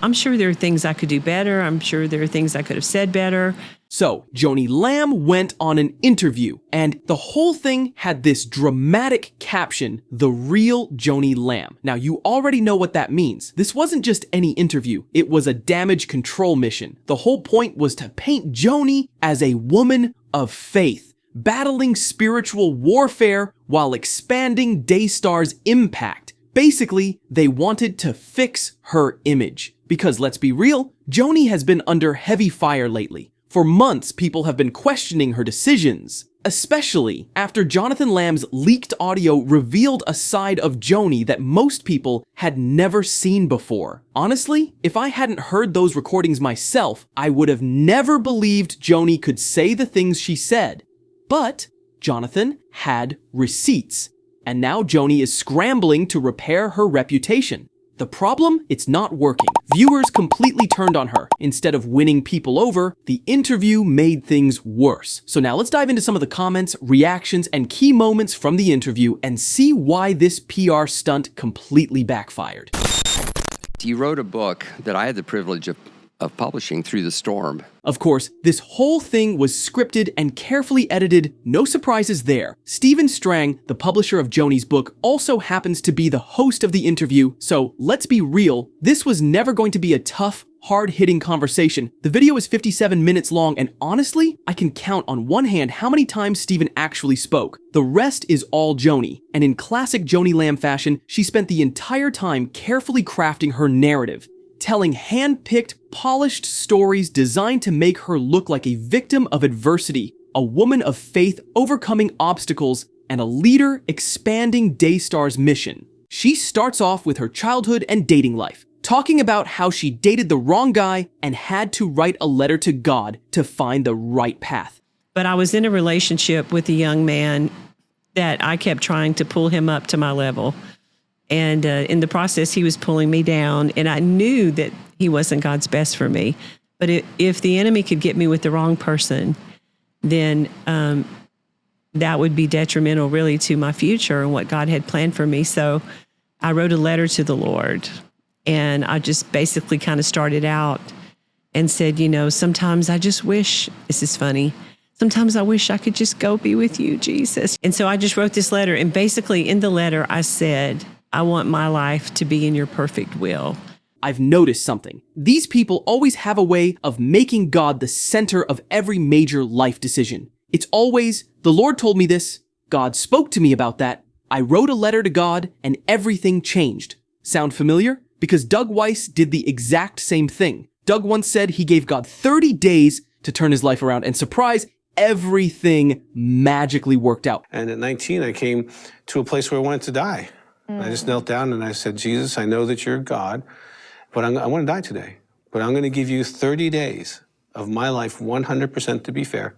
I'm sure there are things I could do better. I'm sure there are things I could have said better. So, Joni Lamb went on an interview, and the whole thing had this dramatic caption, "The real Joni Lamb." Now, you already know what that means. This wasn't just any interview. It was a damage control mission. The whole point was to paint Joni as a woman of faith, battling spiritual warfare while expanding Daystar's impact. Basically, they wanted to fix her image. Because let's be real, Joni has been under heavy fire lately. For months, people have been questioning her decisions, especially after Jonathan Lamb's leaked audio revealed a side of Joni that most people had never seen before. Honestly, if I hadn't heard those recordings myself, I would have never believed Joni could say the things she said. But Jonathan had receipts, and now Joni is scrambling to repair her reputation. The problem? It's not working. Viewers completely turned on her. Instead of winning people over, the interview made things worse. So now let's dive into some of the comments, reactions, and key moments from the interview and see why this PR stunt completely backfired. You wrote a book that I had the privilege of publishing, Through the Storm. Of course, this whole thing was scripted and carefully edited. No surprises there. Stephen Strang, the publisher of Joni's book, also happens to be the host of the interview, so let's be real, this was never going to be a tough, hard-hitting conversation. The video is 57 minutes long, and honestly, I can count on one hand how many times Stephen actually spoke. The rest is all Joni, and in classic Joni Lamb fashion, she spent the entire time carefully crafting her narrative, telling hand-picked, polished stories designed to make her look like a victim of adversity, a woman of faith overcoming obstacles, and a leader expanding Daystar's mission. She starts off with her childhood and dating life, talking about how she dated the wrong guy and had to write a letter to God to find the right path. But I was in a relationship with a young man that I kept trying to pull him up to my level. And in the process, he was pulling me down, and I knew that he wasn't God's best for me. But if the enemy could get me with the wrong person, then that would be detrimental really to my future and what God had planned for me. So I wrote a letter to the Lord, and I just basically kind of started out and said, you know, sometimes I just wish, this is funny, sometimes I wish I could just go be with you, Jesus. And so I just wrote this letter, and basically in the letter I said, I want my life to be in your perfect will. I've noticed something. These people always have a way of making God the center of every major life decision. It's always, the Lord told me this, God spoke to me about that, I wrote a letter to God, and everything changed. Sound familiar? Because Doug Weiss did the exact same thing. Doug once said he gave God 30 days to turn his life around, and surprise, everything magically worked out. And at 19, I came to a place where I wanted to die. I just knelt down and I said, Jesus, I know that you're God, but I want to die today. But I'm going to give you 30 days of my life 100% to be fair,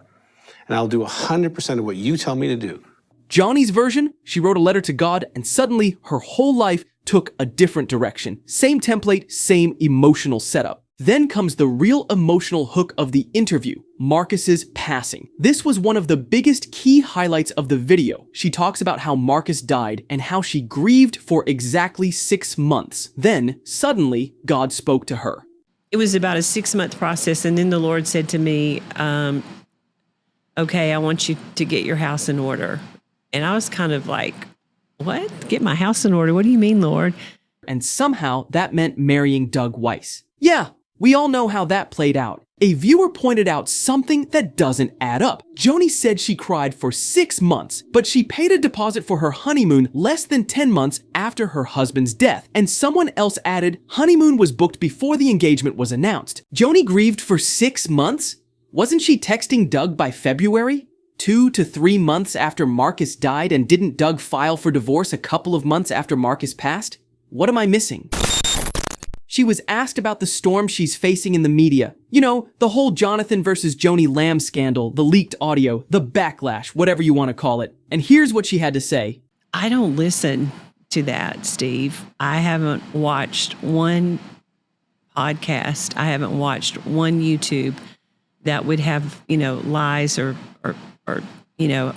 and I'll do 100% of what you tell me to do. Joni's version, she wrote a letter to God, and suddenly her whole life took a different direction. Same template, same emotional setup. Then comes the real emotional hook of the interview, Marcus's passing. This was one of the biggest key highlights of the video. She talks about how Marcus died and how she grieved for exactly 6 months. Then, suddenly, God spoke to her. It was about a 6-month process, and then the Lord said to me, okay, I want you to get your house in order. And I was kind of like, what? Get my house in order? What do you mean, Lord? And somehow that meant marrying Doug Weiss. Yeah, we all know how that played out. A viewer pointed out something that doesn't add up. Joni said she cried for 6 months, but she paid a deposit for her honeymoon less than 10 months after her husband's death. And someone else added, honeymoon was booked before the engagement was announced. Joni grieved for 6 months? Wasn't she texting Doug by February? 2 to 3 months after Marcus died, and didn't Doug file for divorce a couple of months after Marcus passed? What am I missing? She was asked about the storm she's facing in the media. You know, the whole Jonathan versus Joni Lamb scandal, the leaked audio, the backlash, whatever you want to call it. And here's what she had to say. I don't listen to that, Steve. I haven't watched one podcast. I haven't watched one YouTube that would have, lies or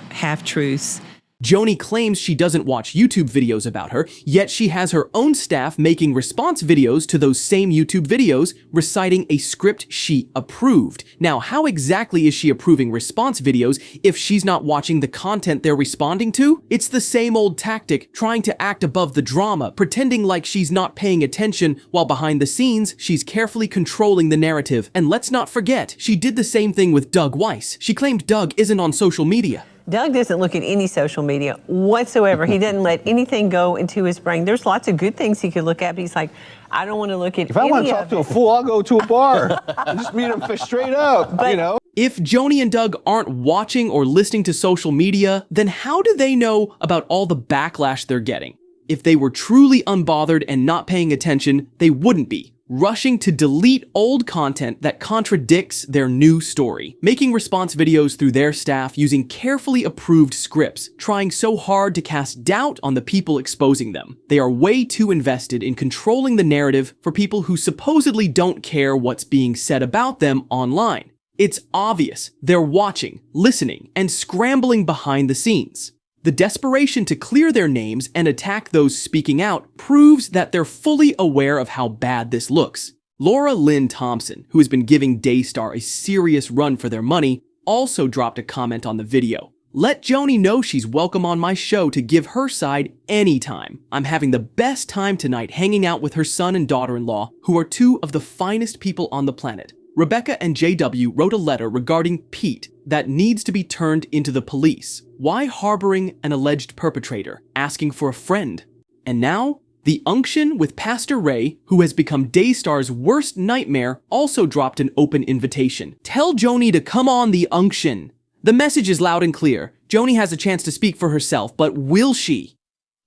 half-truths Joni claims she doesn't watch YouTube videos about her, yet she has her own staff making response videos to those same YouTube videos, reciting a script she approved. Now, how exactly is she approving response videos if she's not watching the content they're responding to? It's the same old tactic, trying to act above the drama, pretending like she's not paying attention, while behind the scenes, she's carefully controlling the narrative. And let's not forget, she did the same thing with Doug Weiss. She claimed Doug isn't on social media. Doug doesn't look at any social media whatsoever. He doesn't let anything go into his brain. There's lots of good things he could look at, but he's like, I don't want to look at If I want to talk to a fool, I'll go to a bar and just meet him straight up, you know? If Joni and Doug aren't watching or listening to social media, then how do they know about all the backlash they're getting? If they were truly unbothered and not paying attention, they wouldn't be rushing to delete old content that contradicts their new story, making response videos through their staff using carefully approved scripts, trying so hard to cast doubt on the people exposing them. They are way too invested in controlling the narrative for people who supposedly don't care what's being said about them online. It's obvious they're watching, listening, and scrambling behind the scenes. The desperation to clear their names and attack those speaking out proves that they're fully aware of how bad this looks. Laura Lynn Thompson, who has been giving Daystar a serious run for their money, also dropped a comment on the video. Let Joni know she's welcome on my show to give her side anytime. I'm having the best time tonight hanging out with her son and daughter-in-law, who are two of the finest people on the planet. Rebecca and JW wrote a letter regarding Pete that needs to be turned into the police. Why harboring an alleged perpetrator, asking for a friend? And now, the Unction with Pastor Ray, who has become Daystar's worst nightmare, also dropped an open invitation. Tell Joni to come on the Unction. The message is loud and clear. Joni has a chance to speak for herself, but will she?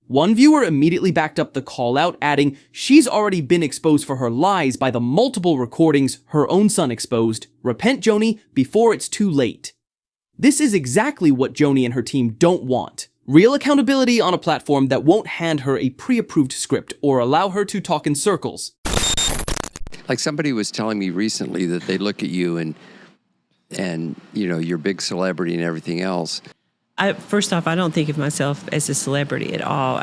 One viewer immediately backed up the call out, adding, she's already been exposed for her lies by the multiple recordings her own son exposed. Repent, Joni, before it's too late. This is exactly what Joni and her team don't want. Real accountability on a platform that won't hand her a pre-approved script or allow her to talk in circles. Like somebody was telling me recently that they look at you and you know, you're a big celebrity and everything else. First off, I don't think of myself as a celebrity at all.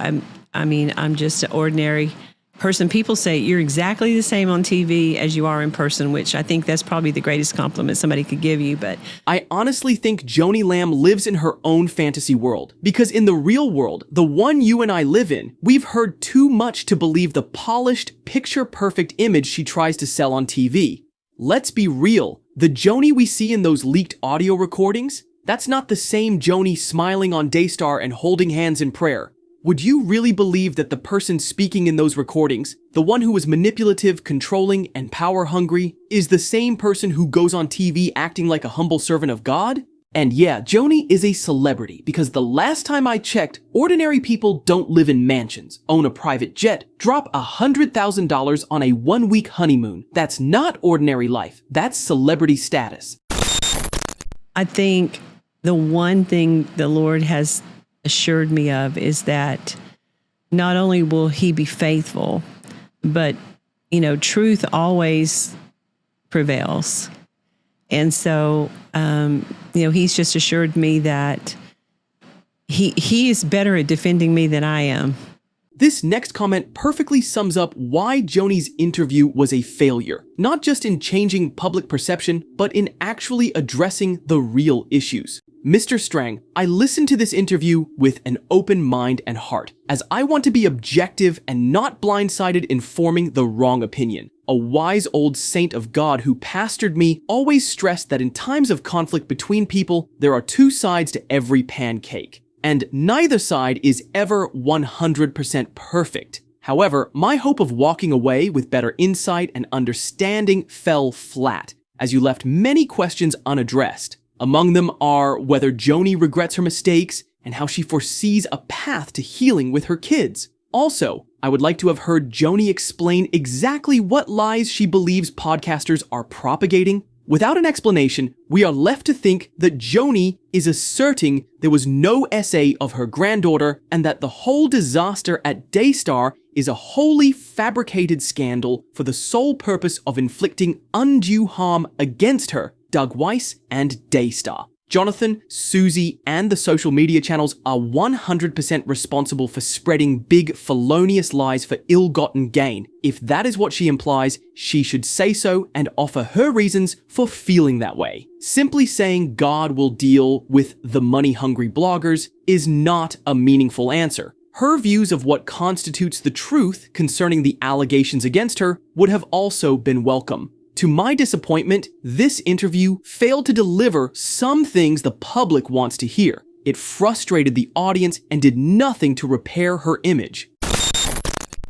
I'm just an ordinary person. People say you're exactly the same on TV as you are in person, which I think that's probably the greatest compliment somebody could give you. But I honestly think Joni Lamb lives in her own fantasy world, because in the real world, the one you and I live in, we've heard too much to believe the polished, picture-perfect image she tries to sell on TV. Let's be real. The Joni we see in those leaked audio recordings, that's not the same Joni smiling on Daystar and holding hands in prayer. Would you really believe that the person speaking in those recordings, the one who was manipulative, controlling, and power-hungry, is the same person who goes on TV acting like a humble servant of God? And yeah, Joni is a celebrity, because the last time I checked, ordinary people don't live in mansions, own a private jet, drop $100,000 on a one-week honeymoon. That's not ordinary life. That's celebrity status. I think the one thing the Lord has assured me of is that not only will he be faithful, but, you know, truth always prevails. And so, you know, he's just assured me that he is better at defending me than I am. This next comment perfectly sums up why Joni's interview was a failure, not just in changing public perception, but in actually addressing the real issues. Mr. Strang, I listened to this interview with an open mind and heart, as I want to be objective and not blindsided in forming the wrong opinion. A wise old saint of God who pastored me always stressed that in times of conflict between people, there are two sides to every pancake, and neither side is ever 100% perfect. However, my hope of walking away with better insight and understanding fell flat, as you left many questions unaddressed. Among them are whether Joni regrets her mistakes and how she foresees a path to healing with her kids. Also, I would like to have heard Joni explain exactly what lies she believes podcasters are propagating. Without an explanation, we are left to think that Joni is asserting there was no essay of her granddaughter and that the whole disaster at Daystar is a wholly fabricated scandal for the sole purpose of inflicting undue harm against her, Doug Weiss, and Daystar. Jonathan, Susie, and the social media channels are 100% responsible for spreading big, felonious lies for ill-gotten gain. If that is what she implies, she should say so and offer her reasons for feeling that way. Simply saying God will deal with the money-hungry bloggers is not a meaningful answer. Her views of what constitutes the truth concerning the allegations against her would have also been welcome. To my disappointment, this interview failed to deliver some things the public wants to hear. It frustrated the audience and did nothing to repair her image.